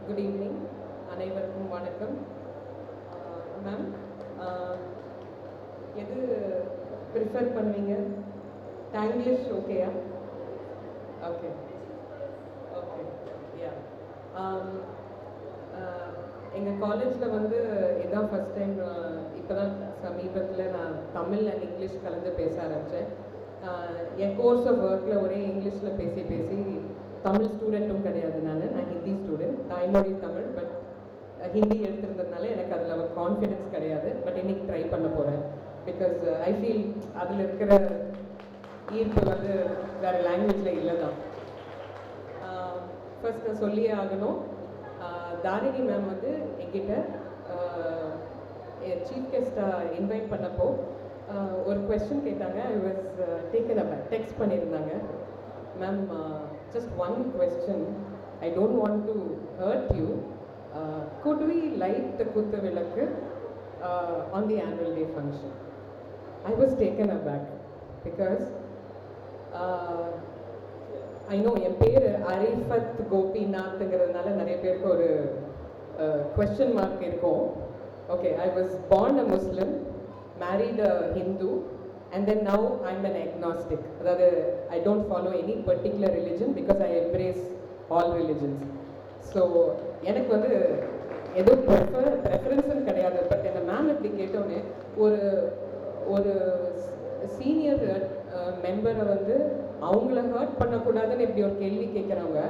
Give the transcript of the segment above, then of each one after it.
Good evening, அனைவருக்கும் வணக்கம். Ma'am, எது ப்ரிஃபர் பண்ணுவீங்க? டாங்கிலிஷ் ஓகேயா? Okay okay yeah. எங்கள் காலேஜில் வந்து இதான் ஃபஸ்ட் டைம், இப்போ தான் சமீபத்தில் நான் தமிழ் அண்ட் இங்கிலீஷ் கலந்து பேச ஆரம்பித்தேன். என் கோர்ஸ் ஆஃப் ஒர்க்கில் ஒரே இங்கிலீஷில் பேசி பேசி தமிழ் ஸ்டூடெண்ட்டும் கிடையாது. நான் ஹிந்தி ஸ்டூடெண்ட், தாய்மொழி தமிழ், பட் ஹிந்தி எடுத்திருந்ததுனால எனக்கு அதில் ஒரு கான்ஃபிடென்ஸ் கிடையாது. பட் இன்னைக்கு ட்ரை பண்ண போகிறேன். பிகாஸ் ஐ ஃபீல் அதில் இருக்கிற ஈர்ப்பு வந்து வேறு லாங்குவேஜில் இல்லை தான். ஃபர்ஸ்ட் நான் சொல்லியே ஆகணும், தாரிணி மேம் வந்து என்கிட்ட சீஃப் கெஸ்ட்டாக இன்வைட் பண்ணப்போ ஒரு கொஸ்டின் கேட்டாங்க. I was taken up, text பண்ணியிருந்தாங்க. Ma'am, just one question, I don't want to hurt you, could we light the kuthu vilakku on the annual day function? I was taken aback because I know என் பேர் அரிஃபத் கோபிநாத்ங்கிறதுனால நிறைய பேருக்கு ஒரு question mark இருக்கும். Okay, I was born a Muslim, married a Hindu, and then now I'm an agnostic. அதாவது I don't follow any particular religion because I embrace all religions. So எனக்கு வந்து எதுவும் ப்ரெஃபரன்ஸும் கிடையாது. பட் என்ன மேம் இப்படி கேட்டோன்னே ஒரு ஒரு சீனியர் மெம்பரை வந்து அவங்கள ஹர்ட் பண்ணக்கூடாதுன்னு இப்படி ஒரு கேள்வி கேட்குறவங்க,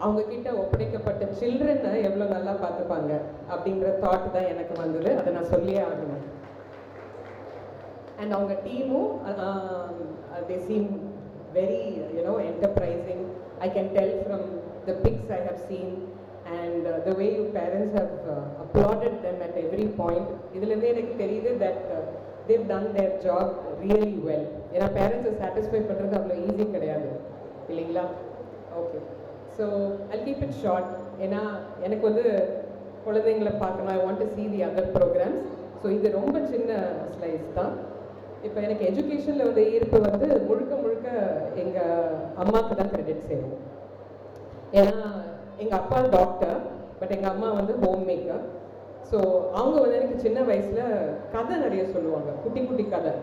அவங்கக்கிட்ட ஒப்படைக்கப்பட்ட சில்ட்ரனை எவ்வளோ நல்லா பார்த்துப்பாங்க அப்படின்ற தாட் தான் எனக்கு வந்தது. அதை நான் சொல்லியே ஆகணும். And அவங்க டீமும் they seem very enterprising. I can tell from the pics I have seen and the way you parents have applauded them at every point. இதுலேருந்தே எனக்கு தெரியுது that they've done their job really well. ஏன்னா பேரண்ட்ஸை satisfy பண்ணுறது அவ்வளோ easy கிடையாது இல்லைங்களா? Okay, so I'll keep it short. ஏன்னா எனக்கு வந்து குழந்தைங்களை பார்க்கணும். I want to see the other programs. So இது ரொம்ப சின்ன ஸ்லைஸ் தான். இப்போ எனக்கு எஜுகேஷனில் வந்து ஈர்ப்பு வந்து முழுக்க முழுக்க எங்கள் அம்மாவுக்கு தான் கிரெடிட் சேரும். ஏன்னா எங்கள் அப்பா டாக்டர், பட் எங்கள் அம்மா வந்து ஹோம் மேக்கர். ஸோ அவங்க வந்து எனக்கு சின்ன வயசில் கதை நிறைய சொல்லுவாங்க, குட்டி குட்டி கதை.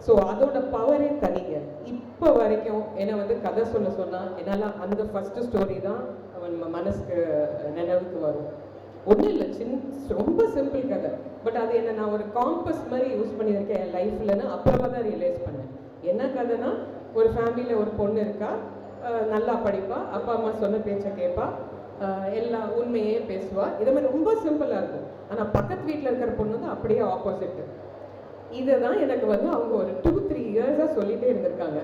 ஸோ அதோட பவரே தனிங்க. இப்போ வரைக்கும் என்னை வந்து கதை சொல்ல சொன்னால் என்னால் அந்த ஃபஸ்ட்டு ஸ்டோரி தான் அவன் மனசுக்கு நினைவுக்கு வரும். ஒன்றும் இல்லை, ரொம்ப சிம்பிள் கதை. பட் அது என்ன நான் ஒரு காம்பஸ் மாதிரி யூஸ் பண்ணியிருக்கேன் என் லைஃப்லன்னு அப்புறமா தான் ரியலைஸ் பண்ணேன். என்ன கதைனா, ஒரு ஃபேமிலியில் ஒரு பொண்ணு இருக்கா, நல்லா படிப்பா, அப்பா அம்மா சொன்ன பேச்சை கேட்பா, எல்லா உண்மையே பேசுவா. இதை மாதிரி ரொம்ப சிம்பிளாக இருக்கும். ஆனால் பக்கத்து வீட்டில் இருக்கிற பொண்ணு வந்து அப்படியே ஆப்போசிட்டு. இதை தான் எனக்கு வந்து அவங்க ஒரு 2-3 இயர்ஸாக சொல்லிகிட்டே இருந்திருக்காங்க.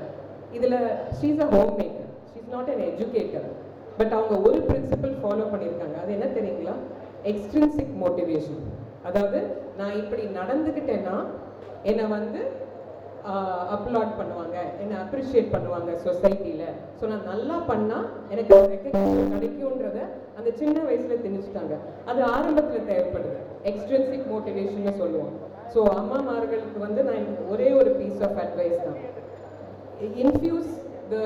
இதில் she's a home maker, she's not an educator. But அவங்க ஒரு பிரின்சிபல் ஃபாலோ பண்ணியிருக்காங்க. அது என்ன தெரியுங்களா? Extrinsic motivation. அதாவது நான் இப்படி நடந்துக்கிட்டேன்னா என்னை வந்து அப்லாட் பண்ணுவாங்க, என்னை அப்ரிஷியேட் பண்ணுவாங்க சொசைட்டியில். ஸோ நான் நல்லா பண்ணால் எனக்கு ரெக்கக்னிஷன் கிடைக்கும்ன்றத அந்த சின்ன வயசில் தெரிஞ்சுட்டாங்க. அது ஆரம்பத்தில் தேவைப்படுது, எக்ஸ்ட்ரின்சிக் மோட்டிவேஷன்னு சொல்லுவோம். ஸோ அம்மாமார்களுக்கு வந்து நான் ஒரே ஒரு பீஸ் ஆஃப் அட்வைஸ் தான், infuse the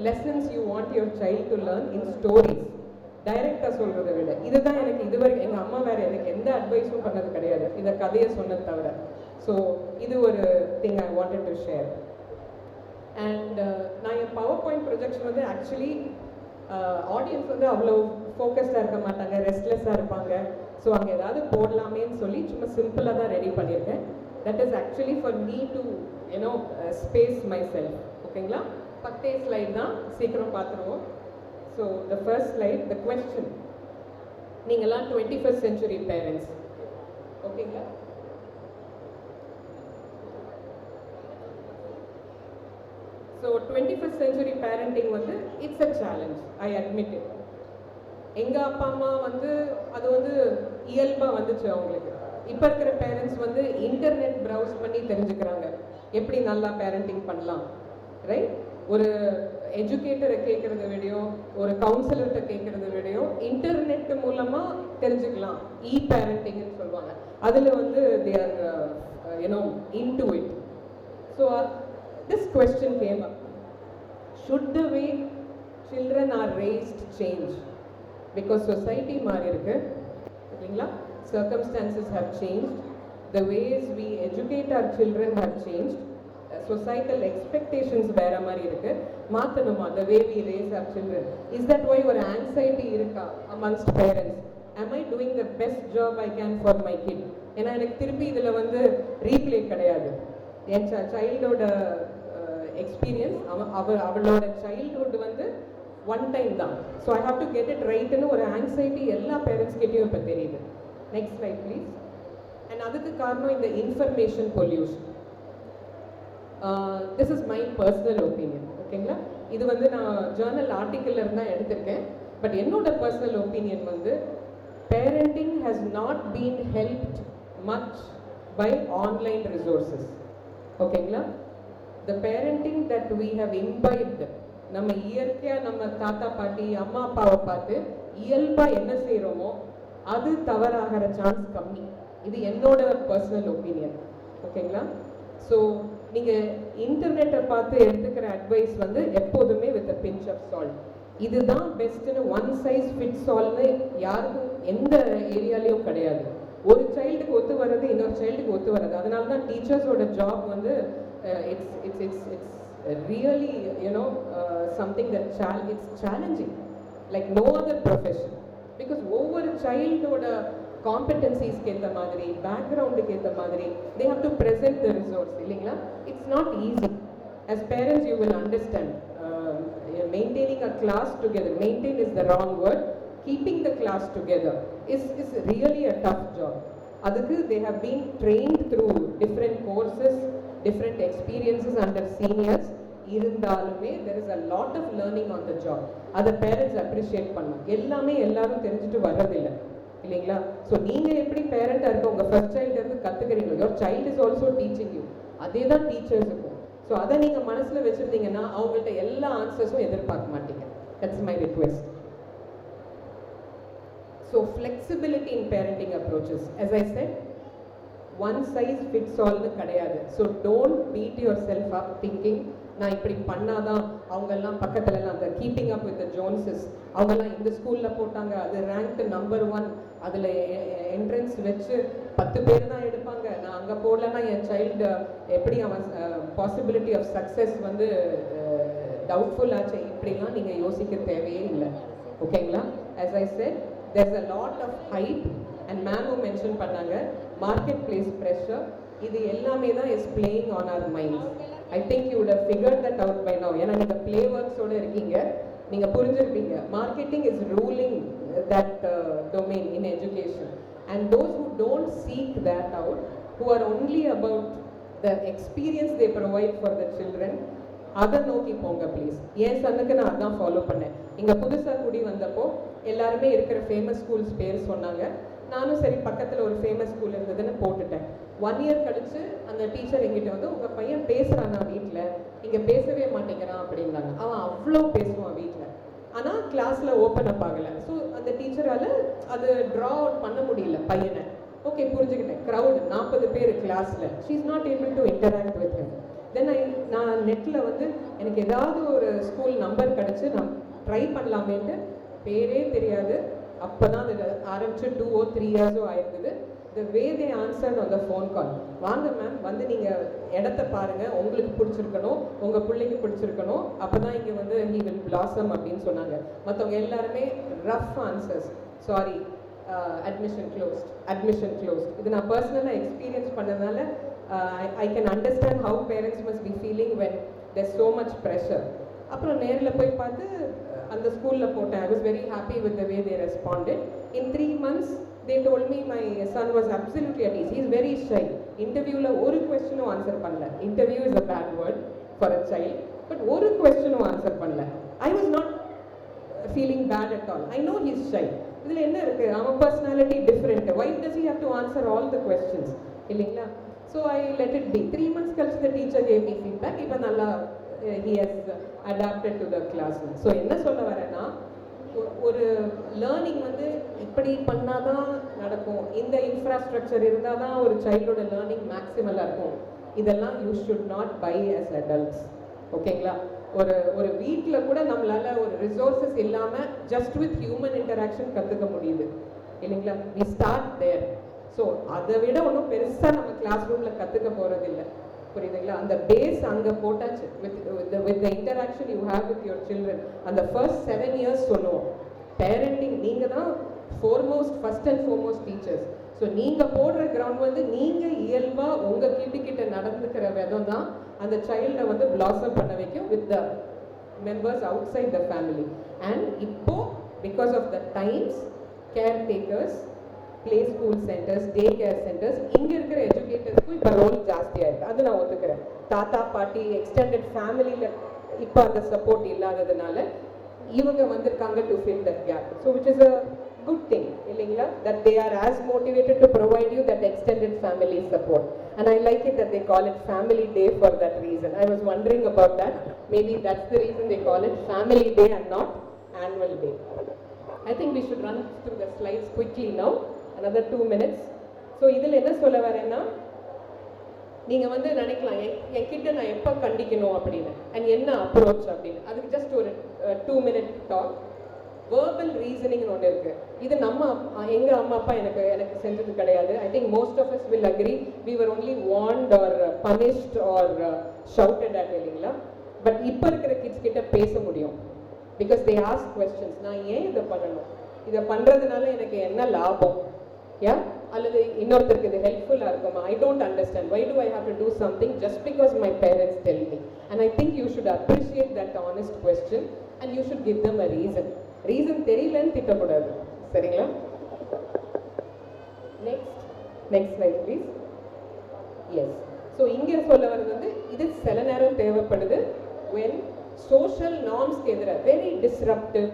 lessons you want your child to learn in stories. டைரெக்டாக சொல்கிறத விட இதுதான் எனக்கு இதுவரைக்கும் எங்கள் அம்மா வேறு எனக்கு எந்த அட்வைஸும் பண்ணது கிடையாது, இந்த கதையை சொன்னது தவிர. ஸோ இது ஒரு thing I wanted to share. And நான் என் பவர் பாயிண்ட் ப்ரொஜெக்ஷன் வந்து ஆக்சுவலி ஆடியன்ஸ் வந்து அவ்வளோ ஃபோக்கஸ்டாக இருக்க மாட்டாங்க, ரெஸ்ட்லெஸ்ஸாக இருப்பாங்க. ஸோ அங்கே ஏதாவது போடலாமேன்னு சொல்லி சும்மா சிம்பிளாக தான் ரெடி பண்ணியிருக்கேன். That is actually for me to space myself. ஓகேங்களா? 10 ஸ்லைட் தான், சீக்கிரம் பார்த்துருவோம். So the first slide, the question. நீங்கள்லாம் 21st century பேரண்ட்ஸ், ஓகேங்களா? ஸோ 21st century பேரண்டிங் வந்து it's a challenge, I admit it. எங்கள் அப்பா அம்மா வந்து அது வந்து இயல்பாக வந்துச்சு அவங்களுக்கு. இப்போ இருக்கிற பேரண்ட்ஸ் வந்து இன்டர்நெட் ப்ரௌஸ் பண்ணி தெரிஞ்சுக்கிறாங்க எப்படி நல்லா பேரண்டிங் பண்ணலாம், ரைட்? ஒரு எஜுகேட்டரை கேட்குறத விடையும் ஒரு கவுன்சிலர்கிட்ட கேட்குறத விடையும் இன்டர்நெட் மூலமாக தெரிஞ்சுக்கலாம். பேரண்டிங்னு சொல்லுவாங்க. அதில் வந்து they are into it. So this question came up: should the way children are raised change? Because society மாறி இருக்கு இல்லைங்களா, circumstances have changed, the ways we educate our children have changed, societal expectations வேற மாதிரி இருக்கு, மாத்தணுமா the way we raise our children. Is that why ஒரு anxiety இருக்கா amongst parents? Am I doing the best job I can for my kid? ஏன்னா எனக்கு திருப்பி இதில் வந்து ரீப்ளே கிடையாது. என் சைல்டோட எக்ஸ்பீரியன்ஸ் அவளோட சைல்ட்ஹுட் வந்து ஒன் டைம் தான். So I have to get it ரைட்டுன்னு ஒரு ஆங்ஸைட்டி எல்லா பேரண்ட்ஸ் கிட்டேயும் இப்போ தெரியுது. Next slide please. அண்ட் அதுக்கு காரணம் இந்த information pollution. This is my personal opinion. ஓகேங்களா, இது வந்து நான் ஜேர்னல் ஆர்டிக்கிள் இருந்தால் எடுத்திருக்கேன். பட் என்னோட பர்சனல் ஒப்பீனியன் வந்து parenting has not been helped much by online resources. ஓகேங்களா, the parenting that we have imbibed, நம்ம இயற்கையாக நம்ம தாத்தா பாட்டி அம்மா அப்பாவை பார்த்து இயல்பாக என்ன செய்கிறோமோ அது தவறாகிற சான்ஸ் கம்மி. இது என்னோட பர்சனல் ஒப்பீனியன். ஓகேங்களா, ஸோ நீங்கள் இன்டர்நெட்டை பார்த்து எடுத்துக்கிற அட்வைஸ் வந்து எப்போதுமே with a pinch of salt. இதுதான் பெஸ்ட்டுன்னு ஒன் சைஸ் ஃபிட்ஸ் ஆல்னு யாருக்கும் எந்த ஏரியாலையும் கிடையாது. ஒரு சைல்டுக்கு ஒத்து வர்றது இன்னொரு சைல்டுக்கு ஒத்து வர்றது. அதனால தான் டீச்சர்ஸோட ஜாப் வந்து it's really you know something that it's challenging like no other profession. Because ஒவ்வொரு சைல்டோட காம்படன்சிஸ்க்கு ஏற்ற மாதிரி பேக்ரவுண்டுக்கு ஏற்ற மாதிரி they have to present the resource இல்லைங்களா. It's not easy. As parents you will understand, maintaining a class together, maintain is the wrong word, keeping the class together is really a tough job. Adukku they have been trained through different courses, different experiences under seniors. Irundalume there is a lot of learning on the job. Other parents appreciate பண்ணணும். எல்லாமே எல்லாரும் தெரிஞ்சிட்டு வரதில்லை இல்லைங்களா. So நீங்கள் எப்படி பேரண்டாக இருக்க உங்கள் ஃபர்ஸ்ட் சைல்டு இருந்து கற்றுக்கிறீங்களோ your child is also teaching you. அதே தான் டீச்சர்ஸுக்கும். ஸோ அதை நீங்கள் மனசில் வச்சுருந்தீங்கன்னா அவங்கள்ட்ட எல்லா ஆன்சர்ஸும் எதிர்பார்க்க மாட்டீங்க. That's my request. So flexibility in parenting approaches, as I said, one size fits ஆல்னு கிடையாது. So don't beat yourself up thinking நான் இப்படி பண்ணாதான் அவங்கெல்லாம் பக்கத்துலலாம் அந்த கீப்பிங் அப் வித் த ஜோன்ஸஸ் அவங்கெல்லாம் இந்த ஸ்கூலில் போட்டாங்க அது ரேங்க்டு நம்பர் 1 அதில் என்ட்ரன்ஸ் வச்சு 10 பேர் தான் எடுப்பாங்க, நான் அங்கே போடலன்னா என் சைல்டு எப்படி அவன் பாசிபிலிட்டி ஆஃப் சக்ஸஸ் வந்து டவுட்ஃபுல் ஆச்சு, இப்படிலாம் நீங்கள் யோசிக்க தேவையே இல்லை. ஓகேங்களா, as I said, there's a lot of hype and மேமும் மென்ஷன் பண்ணாங்க மார்க்கெட் பிளேஸ் ப்ரெஷர். இது எல்லாமே தான் is playing on our minds. I think you would have figured that out by now. ஏன்னா நீங்கள் ப்ளே ஒர்க்ஸோடு இருக்கீங்க, நீங்கள் புரிஞ்சிருப்பீங்க marketing is ruling that domain in education, and those who don't seek that out, who are only about the experience they provide for the children, அதை நோக்கி போங்க please. என் சன்னுக்கு நான் அதான் ஃபாலோ பண்ணேன். இங்கே புதுசாக கூடி வந்தப்போ எல்லாருமே இருக்கிற ஃபேமஸ் ஸ்கூல்ஸ் பேர் சொன்னாங்க. நானும் சரி பக்கத்தில் ஒரு ஃபேமஸ் ஸ்கூல் இருந்ததுன்னு போட்டுட்டேன். 1 இயர் கழிச்சு அந்த டீச்சர் எங்கிட்ட வந்து உங்கள் பையன் பேசுகிறானா வீட்டில், இங்கே பேசவே மாட்டேங்கிறான் அப்படின்னாங்க. அவன் அவ்வளோ பேசுவான் வீட்டில், ஆனால் கிளாஸில் ஓப்பன் அப் ஆகலை. ஸோ அந்த டீச்சரால் அது ட்ரா அவுட் பண்ண முடியல பையனை. ஓகே, புரிஞ்சுக்கிட்டேன். க்ரௌடு 40 பேர் கிளாஸில், she is not able to interact with him. Then நான் நெட்டில் வந்து எனக்கு ஏதாவது ஒரு ஸ்கூல் நம்பர் கிடச்சி நான் ட்ரை பண்ணலாமேன்ட்டு, பேரே தெரியாது, அப்போ தான் அது ஆரம்பிச்சு 2 or 3 years ஆயிருக்குது. the way they answered on the phone call, வாங்க மேம் வந்து நீங்கள் இடத்த பாருங்கள், உங்களுக்கு பிடிச்சிருக்கணும், உங்கள் பிள்ளைக்கு பிடிச்சிருக்கணும், அப்போ தான் இங்கே வந்து he will blossom அப்படின்னு சொன்னாங்க. மற்றவங்க எல்லாருமே rough answers, sorry admission closed. இது நான் பர்சனலாக எக்ஸ்பீரியன்ஸ் பண்ணதுனால I can understand how parents must be feeling when there's so much pressure. அப்புறம் நேரில் போய் பார்த்து அந்த ஸ்கூலில் போட்டேன். I was very happy with the way they responded. In 3 months they told me my son was absolutely at ease. He is very shy. இன்டர்வியூவில் ஒரு கொஸ்டினும் answer பண்ணல. Interview is a bad word for a child, but ஒரு கொஸ்டினும் answer பண்ணல. I was not feeling bad at all. I know he is shy. இதில் என்ன இருக்குது, அவன் personality different, why does he have to answer all the questions இல்லைங்களா. So I let it be. 3 months கழிச்சு the teacher gave me feedback. இப்போ நல்லா he has adapted to the class. So என்ன சொல்ல வரேன்னா, ஒரு லேர்னிங் வந்து இப்படி பண்ணாதான் நடக்கும், இந்த இன்ஃப்ராஸ்ட்ரக்சர் இருந்தால் தான் ஒரு சைல்டோட லேர்னிங் மேக்ஸிமலாக இருக்கும், இதெல்லாம் you should not buy as adults. ஓகேங்களா. ஒரு ஒரு வீட்டில் கூட நம்மளால ஒரு ரிசோர்ஸஸ் இல்லாமல் ஜஸ்ட் வித் ஹியூமன் இன்டராக்ஷன் கற்றுக்க முடியுது இல்லைங்களா? We start there. ஸோ அதை விட ஒன்றும் பெருசாக நம்ம கிளாஸ் ரூமில் கற்றுக்க போகிறது இல்லை, புரியுதுங்களா? அந்த பேஸ் அங்கே போட்டாச்சு. With the interaction you have with your children. அந்த ஃபர்ஸ்ட் 7 years சொல்லுவோம். பேரண்டிங் நீங்கள் தான் first and foremost teachers. So நீங்கள் போடுற கிரவுண்ட் வந்து நீங்கள் இயல்பாக உங்கள் கிட்ட நடந்துக்கிற விதம் தான் அந்த சைல்டை வந்து பிளாசம் பண்ண வைக்கும் with the members outside the family. And இப்போ because of the times, care takers, play school centres, day care centres, இங்கே இருக்கிற எஜுகேட்டர்ஸ்க்கும் இப்போ ரோல் ஜாஸ்தியாக இருக்குது. அது நான் ஒத்துக்கிறேன். தாத்தா பாட்டி எக்ஸ்டெண்டட் ஃபேமிலியில் இப்போ அந்த சப்போர்ட் இல்லாததுனால இவங்க வந்திருக்காங்க to fill that gap. So which is a good thing, இல்லைங்களா? That they are as motivated to provide you that extended family support. And I like it that they call it Family Day for that reason. I was wondering about that. Maybe that's the reason they call it Family Day and not Annual Day. I think we should run through the slides quickly now. Another 2 minutes. So இதில் என்ன சொல்ல வரேன்னா, நீங்கள் வந்து நினைக்கலாம் என் கிட்ட நான் எப்போ கண்டிக்கணும் அப்படின்னு, அண்ட் என்ன அப்ரோச் அப்படின்னு. அதுக்கு ஜஸ்ட் ஒரு 2 minute டாக். வேர்பல் ரீசனிங்னு ஒன்று இருக்குது. இது எங்கள் அம்மா அப்பா எனக்கு செஞ்சது கிடையாது. I think most of us will agree we were only warned or punished or shouted at, இல்லைங்களா? பட் இப்போ இருக்கிற கிட்ஸ் கிட்ட பேச முடியும். Because they ask questions. நான் ஏன் இதை பண்ணணும், இதை பண்ணுறதுனால எனக்கு என்ன லாபம், யா அல்லது இன்னொருத்தருக்கு இது ஹெல்ப்ஃபுல்லாக இருக்குமா? I don't understand. Why do I have to do something just because my parents tell me? And I think you should appreciate that honest question and you should give them a reason. Reason தெரியலன்னு திட்டக்கூடாது, சரிங்களா? Next slide please. Yes. So இங்கே சொல்ல வர்றது வந்து இது சில நேரம் தேவைப்படுது when social நார்ம்ஸ்க்கு எதிராக வெரி டிஸ்ரப்டிவ்,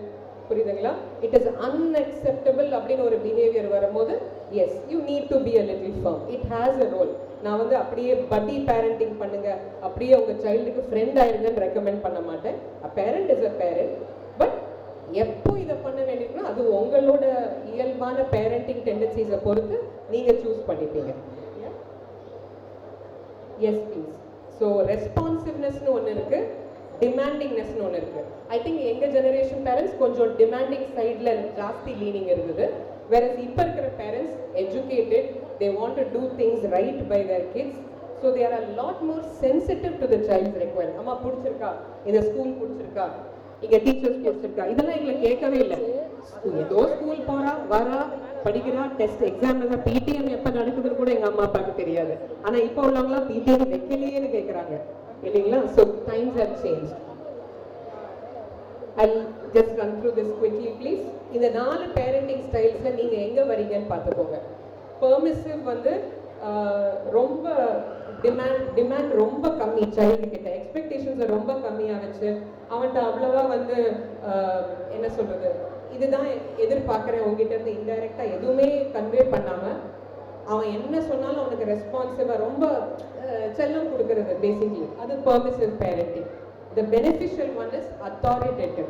புரியுதுங்களா? இட் இஸ் அன்அக்செப்டபிள் அப்படின்னு ஒரு பிஹேவியர் வரும்போது yes you need to be a little firm. It has a role. நான் வந்து அப்படியே பட்டி பேரண்டிங் பண்ணுங்க, அப்படியே உங்கள் சைல்டுக்கு ஃப்ரெண்ட் ஆயிருங்கன்னு ரெக்கமெண்ட் பண்ண மாட்டேன். அ parent is a parent. But எப்போ இதை பண்ண வேண்டியதுன்னா அது உங்களோட இயல்பான பேரண்டிங் டெண்டன்சிஸை பொறுத்து நீங்கள் சூஸ் பண்ணிப்பீங்க. Yes please. ஸோ ரெஸ்பான்சிவ்னஸ்னு ஒன்று இருக்குது, டிமாண்டிங்னஸ்னு ஒன்று இருக்குது. ஐ திங்க் எங்கள் ஜெனரேஷன் பேரண்ட்ஸ் கொஞ்சம் டிமாண்டிங் சைடில் ஜாஸ்தி லீனிங் இருந்தது. whereas இப்போ இருக்கிற parents educated, they want to do things right by their kids, so they are a lot more sensitive to the child's requirement. அம்மா பிடிச்சிருக்கா, இந்த ஸ்கூல் பிடிச்சிருக்கா, இங்கே டீச்சர்ஸ் பிடிச்சிருக்கா, இதெல்லாம் எங்களை கேட்கவே இல்லை. ஏதோ ஸ்கூல் போகிறா வரா படிக்கிறா, டெஸ்ட் எக்ஸாம் தான், பிடிஎம் எப்போ நடக்குதுன்னு கூட எங்கள் அம்மா அப்பாவுக்கு தெரியாது. ஆனால் இப்போ உள்ளவங்களாம் பிடிஎம் வைக்கலையேன்னு கேட்குறாங்க, இல்லைங்களா? So times have change. I'll just run through this quickly please. இந்த 4 parenting styles நீங்க எங்க வரீங்கன்னு பார்த்துக்கோங்க. பெர்மிசிவ் வந்து ரொம்ப டிமாண்ட் ரொம்ப கம்மி, சைல்டு கிட்ட எக்ஸ்பெக்டேஷன்ஸ் ரொம்ப கம்மியாகிடுச்சு. அவன்கிட்ட அவ்வளவா வந்து என்ன சொல்றது, இதுதான் எதிர்பார்க்குறேன் உங்ககிட்ட இருந்து, இன்டைரக்டா எதுவுமே கன்வே பண்ணாம அவன் என்ன சொன்னாலும் அவனுக்கு ரெஸ்பான்சிவா ரொம்ப செல்லம் கொடுக்கறது பேசிக்லி, அது permissive parenting. The beneficial one is authoritative.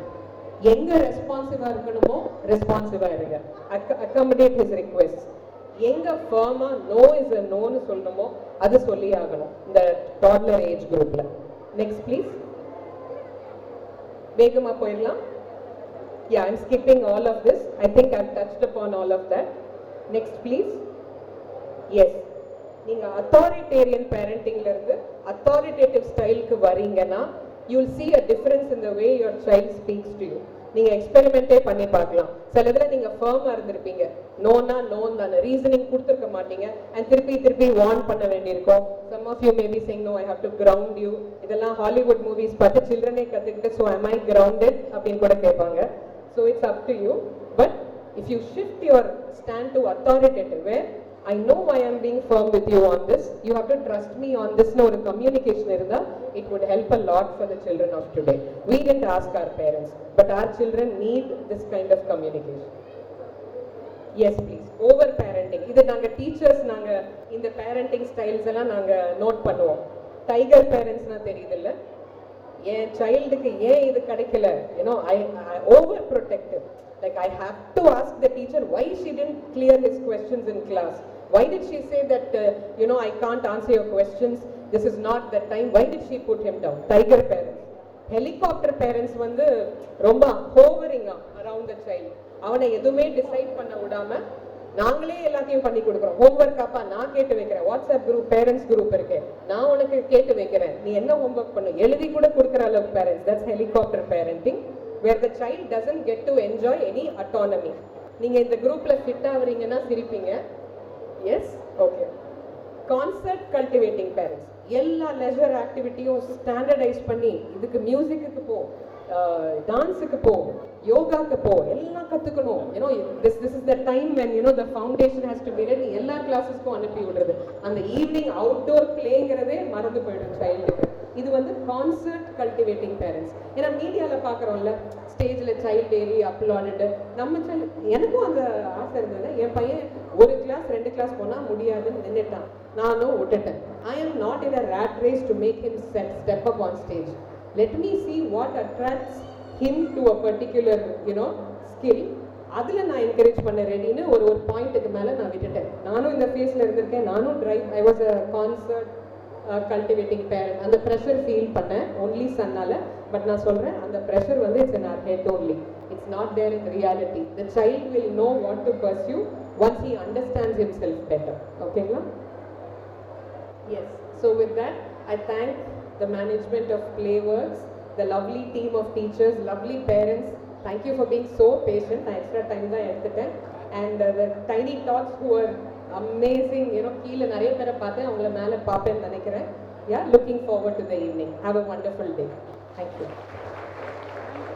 எங்க ரெஸ்பான்சிவா இருக்கணுமோ ரெஸ்பான்சிவா இருங்க, accommodate his requests. எங்க firm-ஆ no is a no னு சொல்லணுமோ அது சொல்லி ஆகணும் இந்த toddler age groupல. Next please. வேகமா போயிடலாம். Yeah, I'm skipping all of this. I think I've touched upon all of that. Next please. Yes. நீங்க authoritarian parentingல இருந்து authoritative ஸ்டைலுக்கு வரீங்கன்னா you will see a difference in the way your child speaks to you. நீங்க எக்ஸ்பெரிமெண்டே பண்ணி பார்க்கலாம். சில இதில் நீங்க ஃபர்மா இருந்திருப்பீங்க, நோனா நோன் தானே, ரீசனிங் கொடுத்துருக்க மாட்டீங்க, அண்ட் திருப்பி வார்ன் பண்ண வேண்டியிருக்கும். Some of you maybe saying no I have to ground you. இதெல்லாம் ஹாலிவுட் மூவிஸ் பார்த்து சில்ட்ரனே கற்றுக்கிட்டு ஸோ am I grounded அப்படின்னு கூட கேட்பாங்க. So it's up to you. But if you shift your stand to authoritative, where I know I am being firm with you on this, you have to trust me on this னு ஒரு communication இருந்தா it would help a lot for the children of today. We didn't ask our parents, but our children need this kind of communication. Yes please. Over parenting, இது நாங்க teachers நாங்க இந்த parenting styles எல்லாம் நாங்க note பண்ணுவோம். Tiger பேரண்ட்ஸ்னா தெரியுது இல்ல, என் சைல்டுக்கு ஏன் இது கிடைக்கல, you know I over protective, like I have to ask the teacher why she didn't clear his questions in class. Why did she say that I can't answer your questions, this is not the time, why did she put him down? Tiger parents. Helicopter parents வந்து ரொம்ப ஹோவரிங்கா around the child. அவனை எதுவுமே decide பண்ண விடாம நாங்களே எல்லாத்தையும் பண்ணி கொடுக்குறோம். ஹோம்ஒர்க் அப்பா நான் கேட்டு வைக்கிறேன், வாட்ஸ்அப் குரூப் பேரண்ட்ஸ் குரூப் இருக்கு, நான் உனக்கு கேட்டு வைக்கிறேன், நீ என்ன ஹோம்ஒர்க் பண்ணு, எழுதி கூட கொடுக்குற அளவுக்கு parents. That's helicopter parenting, where the child doesn't get to enjoy any autonomy. நீங்க இந்த குரூப்ல ஃபிட் ஆவறீங்கன்னா சிரிப்பீங்க. Yes, okay. Concept cultivating parents, எல்லா லெஜர் ஆக்டிவிட்டியும் ஸ்டாண்டர்டைஸ் பண்ணி, இதுக்கு மியூசிக்கு போ, டான்ஸுக்கு போ, யோகாக்கு போ, எல்லாம் கத்துக்கணும். You know this is the time when you know the foundation has to be ready. எல்லா கிளாஸஸ்க்கும் அனுப்பி விடுறது, அந்த ஈவினிங் அவுட்டோர் பிளேங்கிறதே மறந்து போயிடும் சைல்டுக்கு. இது வந்து கான்செப்ட் கல்டிவேட்டிங் பேரண்ட்ஸ். ஏன்னா மீடியால பாக்குறோம்ல, ஸ்டேஜ்ல சைல்டு ஏறி அப்லாடிட்டு, நம்ம சைல்டு, எனக்கும் அந்த ஆசை இருந்தது. என் பையன் ஒரு கிளாஸ் 2 கிளாஸ் போனா முடியாதுன்னு நின்றுட்டான், நானும் விட்டுட்டேன். I am not in a rat race to make him step up on stage. Let me see what attracts him to a particular skill. அதுல நான் என்கரேஜ் பண்ண ரெடின்னு ஒரு பாயிண்ட்டுக்கு மேல நான் விட்டுட்டேன். நானும் இந்த ஃபேஸ்ல இருந்திருக்கேன், நானும் I was a concerted cultivating parent. அந்த ப்ரெஷர் ஃபீல் பண்ணேன் ஒன்லி சன்னால. பட் நான் சொல்றேன், அந்த ப்ரெஷர் வந்து it's in our head only, it's not there in reality. The child will know what to pursue once he understands himself better. ஓகேங்களா? Yes. So with that, I thank the management of Playworks, the lovely team of teachers, lovely parents. Thank you for being so patient. I extra time da edutiten. And the tiny tots who are amazing, கீழே நிறைய பேரை பார்த்தேன், அவங்கள மேலே பார்ப்பேன்னு நினைக்கிறேன். Yeah, looking forward to the evening. Have a wonderful day. Thank you.